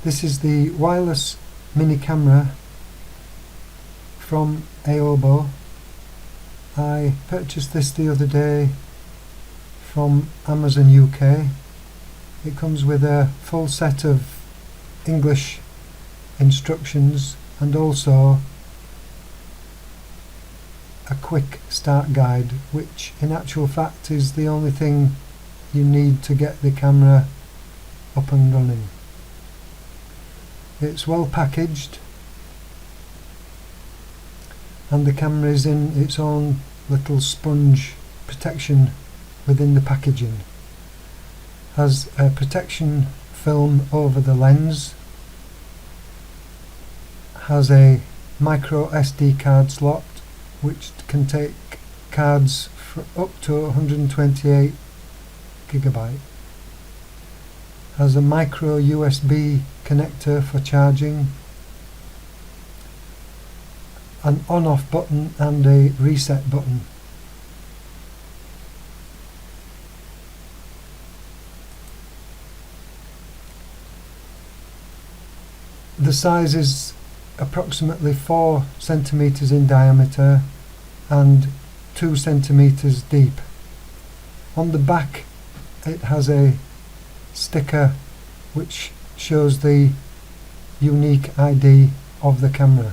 This is the wireless mini camera from aobo. I purchased this the other day from Amazon UK. It comes with a full set of English instructions and also a quick start guide, which in actual fact is the only thing you need to get the camera up and running. It's well packaged and the camera is in its own little sponge protection within the packaging. Has a protection film over the lens, has a micro SD card slot which can take cards for up to 128 gigabyte, has a micro USB connector for charging, an on-off button and a reset button. The size is approximately 4 centimeters in diameter and 2 centimeters deep. On the back it has a sticker which shows the unique ID of the camera.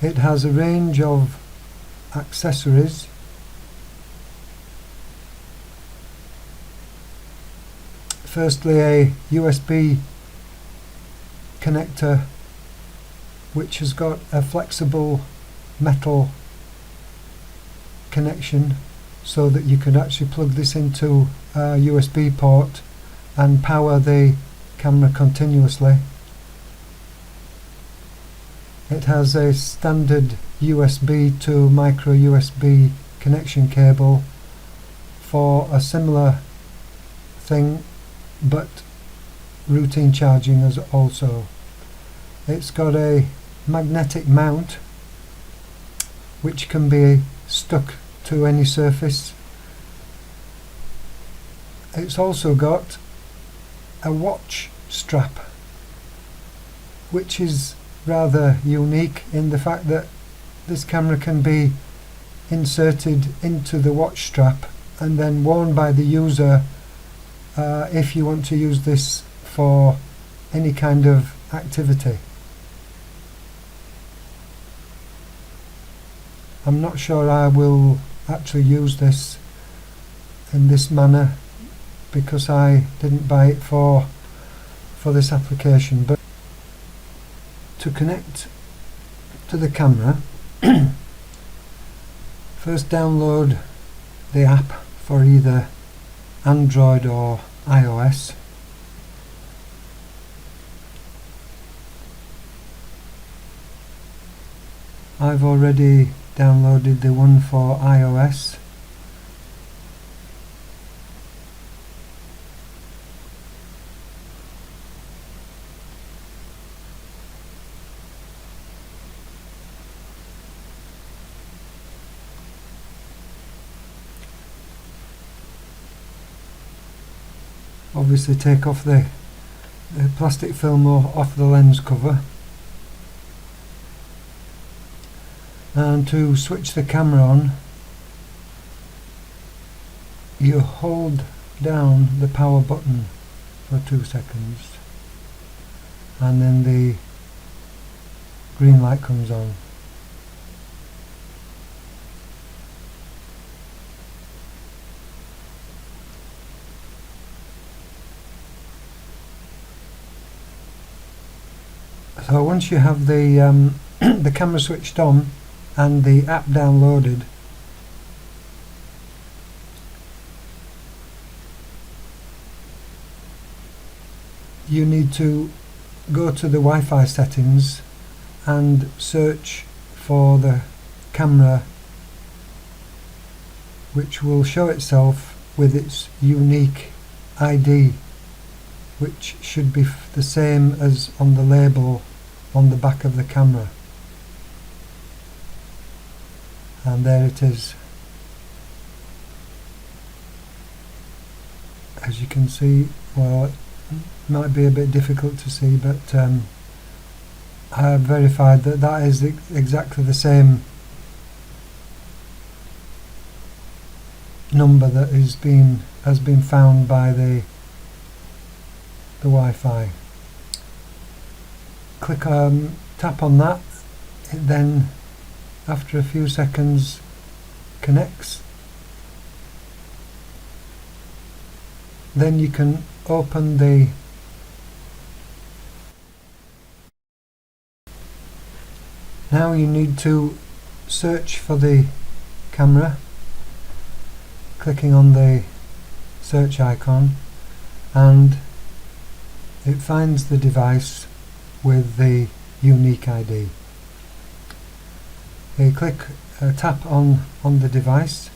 It has a range of accessories. Firstly, a USB connector which has got a flexible metal connection so that you can actually plug this into a USB port and power the camera continuously. It has a standard USB to micro USB connection cable for a similar thing, but routine charging as also. It's got a magnetic mount which can be stuck to any surface. It's also got a watch strap, which is rather unique in the fact that this camera can be inserted into the watch strap and then worn by the user if you want to use this for any kind of activity. I'm not sure I will actually use this in this manner because I didn't buy it for this application, but to connect to the camera first download the app for either Android or iOS. I've already downloaded the one for iOS. Obviously take off the plastic film off the lens cover, and to switch the camera on you hold down the power button for 2 seconds and then the green light comes on. So once you have the the camera switched on and the app downloaded, you need to go to the Wi-Fi settings and search for the camera, which will show itself with its unique ID, which should be the same as on the label on the back of the camera. And there it is. As you can see, well, might be a bit difficult to see, but I have verified that that is exactly the same number that has been found by the Wi-Fi. Click tap on that. It then, after a few seconds, connects. Then you can open the now you need to search for the camera, clicking on the search icon, and it finds the device with the unique ID. You tap on the device.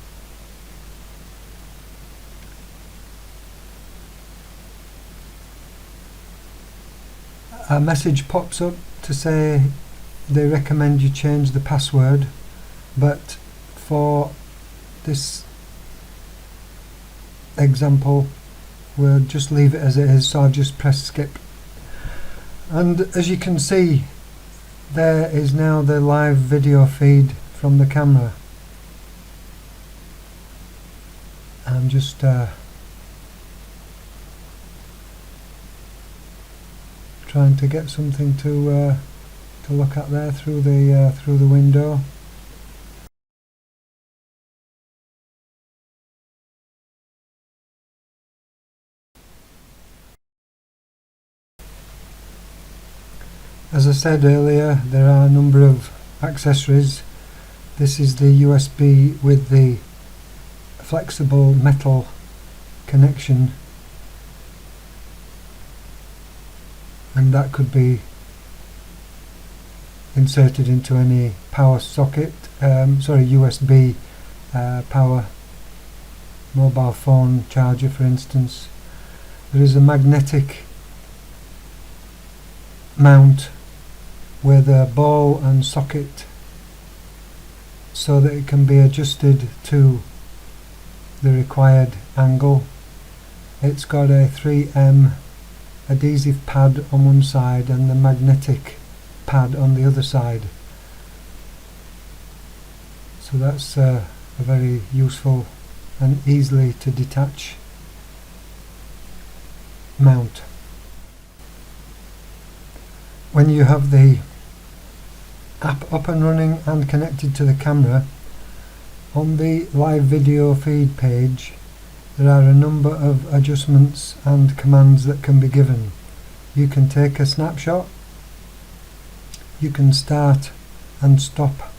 A message pops up to say they recommend you change the password, but for this example we'll just leave it as it is, so I've just pressed skip. And as you can see, there is now the live video feed from the camera. I'm just trying to get something to look at there through the window. As I said earlier, there are a number of accessories. This is the USB with the flexible metal connection, and that could be inserted into any power socket, USB power mobile phone charger, for instance. There is a magnetic mount with a ball and socket so that it can be adjusted to the required angle. It's got a 3M adhesive pad on one side and the magnetic pad on the other side, so that's a very useful and easily to detach mount. When you have the app up and running and connected to the camera, on the live video feed page there are a number of adjustments and commands that can be given. You can take a snapshot, you can start and stop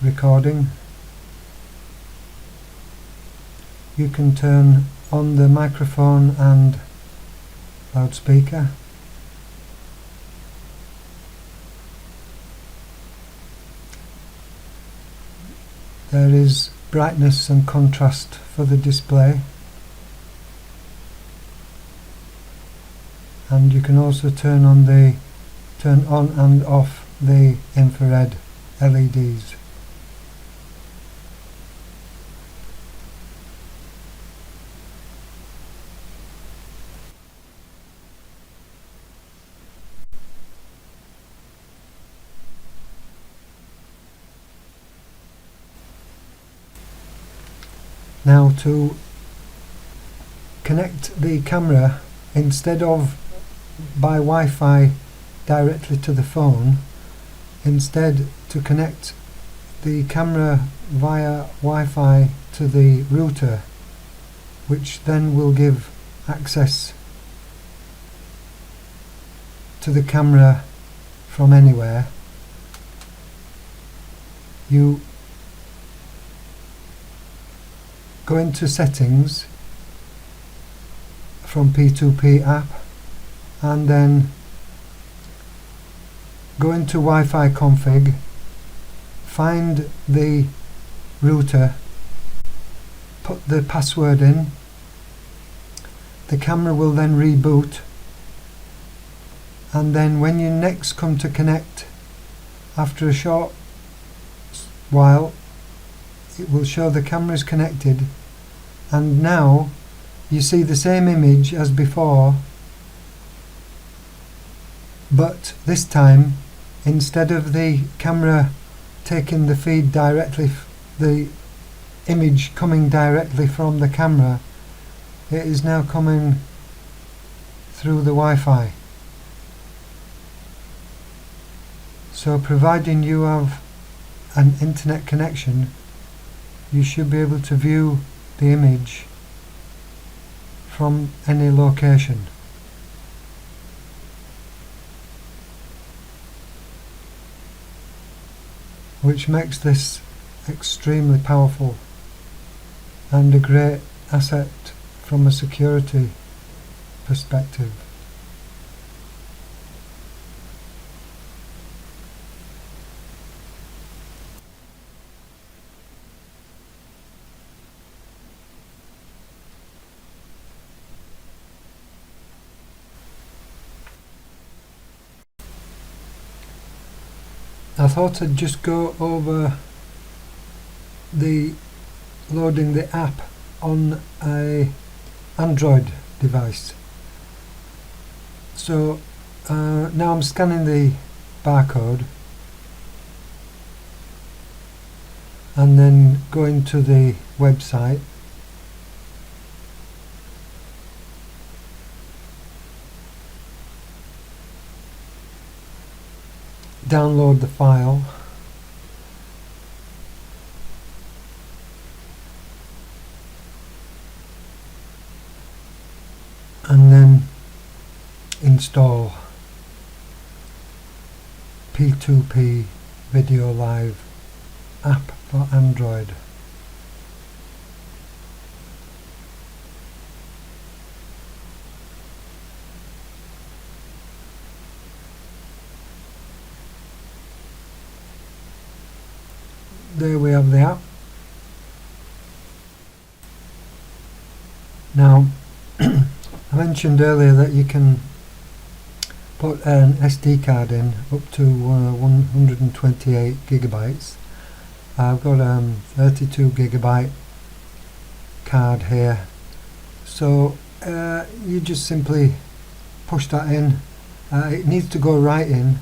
recording, you can turn on the microphone and loudspeaker, there is brightness and contrast for the display, and you can also turn on and off the infrared LEDs. Now, to connect the camera, instead of by Wi-Fi directly to the phone, instead to connect the camera via Wi-Fi to the router, which then will give access to the camera from anywhere, you go into settings from P2P app and then go into Wi-Fi config, find the router, put the password in, the camera will then reboot, and then when you next come to connect, after a short while it will show the camera is connected, and now you see the same image as before, but this time, instead of the camera taking the feed directly, the image coming directly from the camera, it is now coming through the Wi-Fi. So providing you have an internet connection, you should be able to view the image from any location. Which makes this extremely powerful and a great asset from a security perspective. I thought I'd just go over the loading the app on a Android device. So now I'm scanning the barcode and then going to the website. Download the file, and then install P2P Video Live app for Android. There we have the app. Now I mentioned earlier that you can put an SD card in up to 128 gigabytes. I've got a 32 gigabyte card here, so you just simply push that in. It needs to go right in,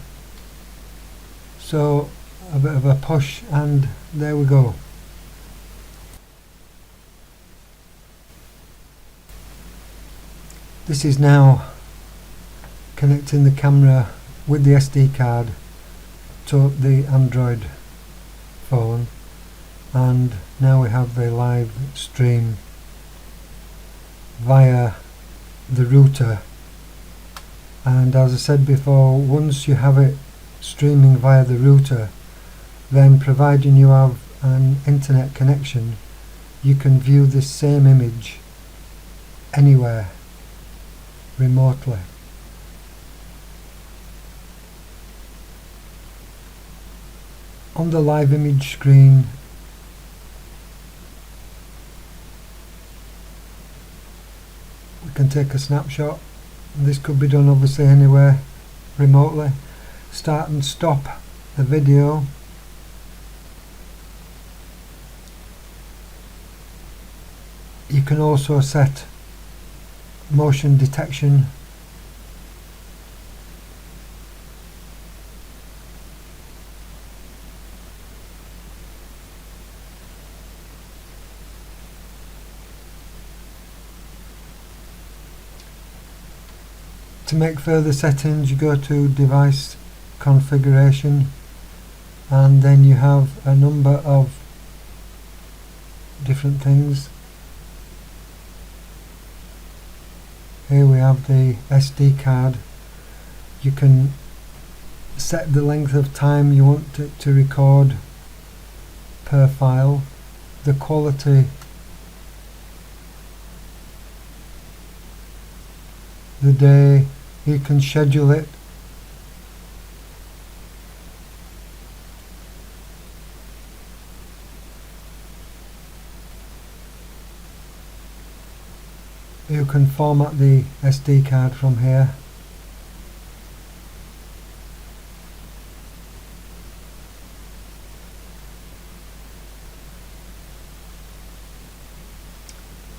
so a bit of a push and there we go. This is now connecting the camera with the SD card to the Android phone, and now we have the live stream via the router. And as I said before, once you have it streaming via the router, then providing you have an internet connection, you can view this same image anywhere remotely. On the live image screen, we can take a snapshot. This could be done obviously anywhere remotely. Start and stop the video. You can also set motion detection. To make further settings, you go to device configuration, and then you have a number of different things. Here we have the SD card. You can set the length of time you want it to record per file, the quality, the day. You can schedule it. You can format the SD card from here.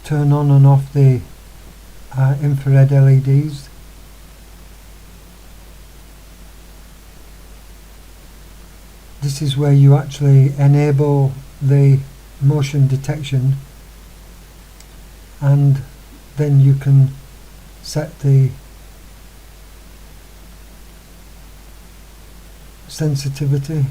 Turn on and off the infrared LEDs. this is where you actually enable the motion detection, and then you can set the sensitivity.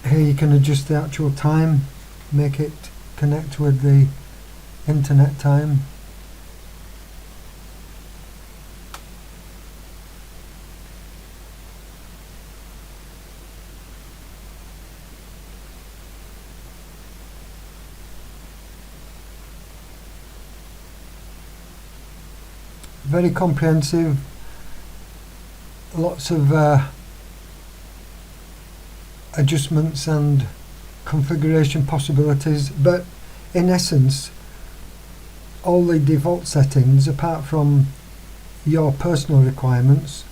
Here you can adjust the actual time, make it connect with the internet time. Very comprehensive, lots of adjustments and configuration possibilities, but in essence all the default settings, apart from your personal requirements,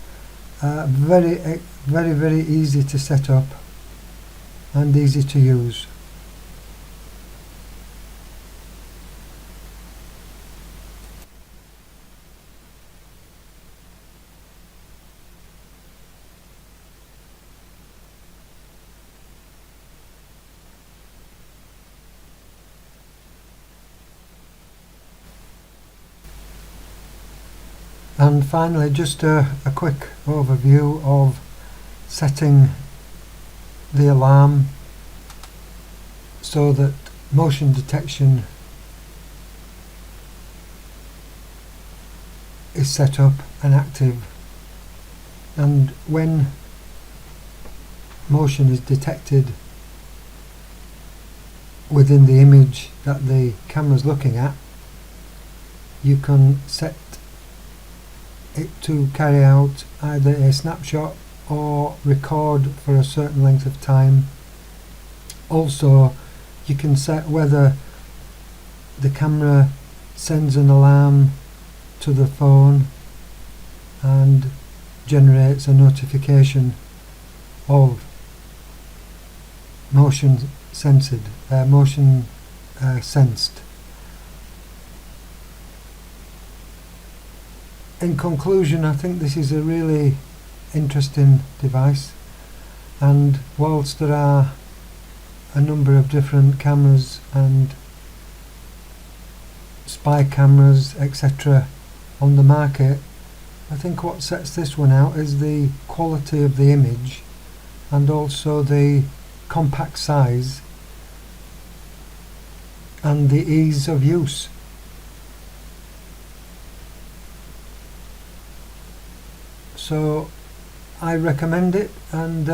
are very easy to set up and easy to use. And finally, just a quick overview of setting the alarm so that motion detection is set up and active, and when motion is detected within the image that the camera is looking at, you can set it to carry out either a snapshot or record for a certain length of time. Also, you can set whether the camera sends an alarm to the phone and generates a notification of motion sensed. In conclusion, I think this is a really interesting device, and whilst there are a number of different cameras and spy cameras etc. on the market, I think what sets this one out is the quality of the image and also the compact size and the ease of use. So I recommend it, and